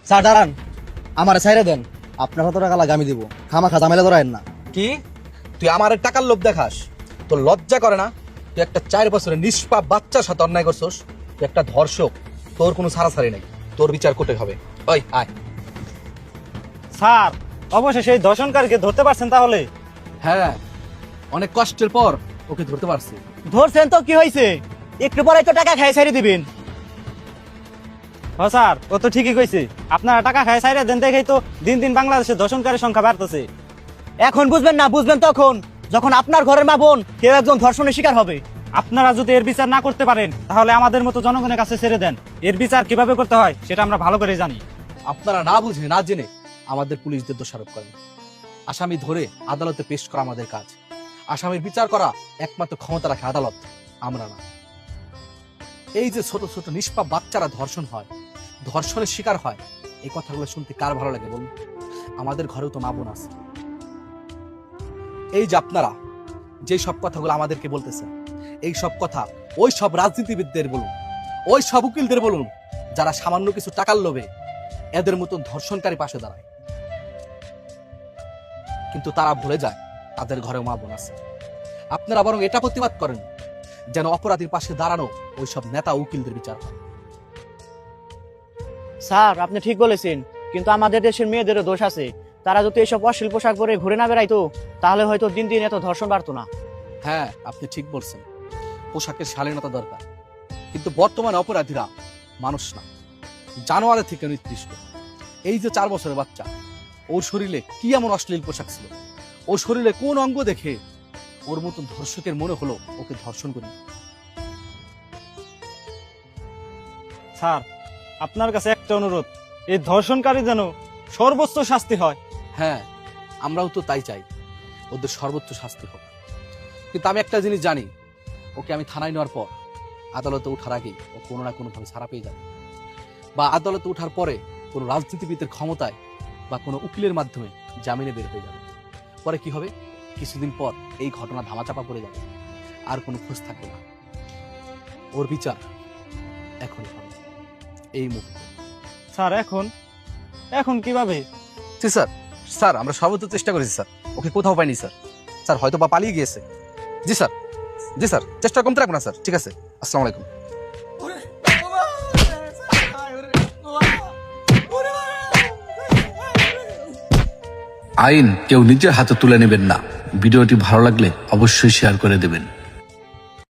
Sir দাঁড়ান, আমার ছাইরে দেন। আপনার কত টাকা লাগে আমি দিব, খামাখা ঝামেলা ধরায়েন না। কি তুই আমার টাকার লোভ দেখাস? তোর লজ্জা করে না? তুই একটা 4 বছরের নিষ্পাপ বাচ্চার সাথে অন্যায় করছস। তুই একটা ধর্ষক, তোর কোনো ছাড়াছাড়ি নেই, তোর বিচার করতে হবে। ওই আয়। স্যার অবশেষে এই ধর্ষণকারীকে ধরতে পারছেন তাহলে? হ্যাঁ, অনেক কষ্টের পর ওকে ধরতে পারছি। ধরছেন তো কি হয়েছে, একটু পরে তো টাকা খাই ছাইরে দিবেন। হ্যাঁ স্যার, ও তো ঠিকই কইছে। আপনারা টাকা খায় সাইরা দেন দেখেই তো দিন দিন বাংলাদেশে ধর্ষণকারীর সংখ্যা বাড়তেছে। এখন বুঝবেন না, বুঝবেন তখন যখন আপনার ঘরের মা বোন কেউ একজন ধর্ষণের শিকার হবে। আপনারা যদি এর বিচার না করতে পারেন তাহলে আমাদের মতো জনগণের কাছে ছেড়ে দেন। এর বিচার কিভাবে করতে হয় সেটা আমরা ভালো করে জানি। আপনারা না বুঝে না জেনে আমাদের পুলিশদের দোষারোপ করেন। আসামি ধরে আদালতে পেশ করা আমাদের কাজ। আসামির বিচার করা একমাত্র ক্ষমতা রাখে আদালত, আমরা না। এই যে ছোট ছোট নিষ্পাপ বাচ্চারা ধর্ষণ হয়, ধর্ষণের শিকার হয়, এই কথাগুলো শুনতে কার ভালো লাগে বলুন? আমাদের ঘরেও তো মা বোন আছে। এই যে আপনারা যে সব কথাগুলো আমাদেরকে বলতেছেন, এই সব কথা ওই সব রাজনীতিবিদদের বলুন, ওই সব উকিলদের বলুন, যারা সামান্য কিছু টাকার লোভে এদের মতন ধর্ষণকারী পাশে দাঁড়ায়। কিন্তু তারা ভুলে যায় তাদের ঘরে মা বোন আছে। আপনারা বরং এটা প্রতিবাদ করেন যেন অপরাধীর পাশে দাঁড়ানো ওই সব নেতা উকিলদের বিচার হয়। স্যার আপনি ঠিক বলেছেন, কিন্তু আমাদের দেশের মেয়েদেরও দোষ আছে। তারা যদি এসব অশ্লীল পোশাক পরে ঘুরে না বেড়াইতো তাহলে হয়তো দিন দিন এত ধর্ষণ বাড়তো না। হ্যাঁ, আপনি ঠিক বলছেন, পোশাকের শালীনতা দরকার। কিন্তু বর্তমানে অপরাধীরা মানুষ না, জানোয়ারের থেকে নিকৃষ্ট। এই যে 4 বছরের বাচ্চা, ওর শরীরে কি এমন অশ্লীল পোশাক ছিল? ওর শরীরে কোন অঙ্গ দেখে ওর মতন ধর্ষকের মনে হলো ওকে ধর্ষণ করি? স্যার আপনার কাছে একটা অনুরোধ, এই ধর্ষণকারী যেন সর্বোচ্চ শাস্তি হয়। হ্যাঁ, আমরাও তো তাই চাই, ওদের সর্বোচ্চ শাস্তি হোক। কিন্তু আমি একটা জিনিস জানি, ওকে আমি থানায় নেওয়ার পর আদালতে ওঠার আগে ও কোনো না কোনোভাবে ছাড়া পেয়ে যাবে, বা আদালতে ওঠার পরে কোনো রাজনীতিবিদের ক্ষমতায় বা কোনো উকিলের মাধ্যমে জামিনে বের হয়ে যাবে। পরে কি হবে? কিছুদিন পর এই ঘটনা ধামাচাপা পড়ে যাবে, আর কোনো খোঁজ থাকবে না। ওর বিচার এখনই হবে, এই মুহূর্তে। স্যার এখন এখন কিভাবে? জি স্যার, স্যার আমরা সর্বোচ্চ চেষ্টা করেছি স্যার, ওকে কোথাও পাইনি স্যার। স্যার হয়তো বা পালিয়ে গিয়েছে। জি স্যার, জি স্যার, চেষ্টা কমতে রাখবো না স্যার। ঠিক আছে, আসসালামু আলাইকুম। আইন কেউ নিজের হাতে তুলে নেবেন না। ভিডিওটি ভালো লাগলে অবশ্যই শেয়ার করে দেবেন।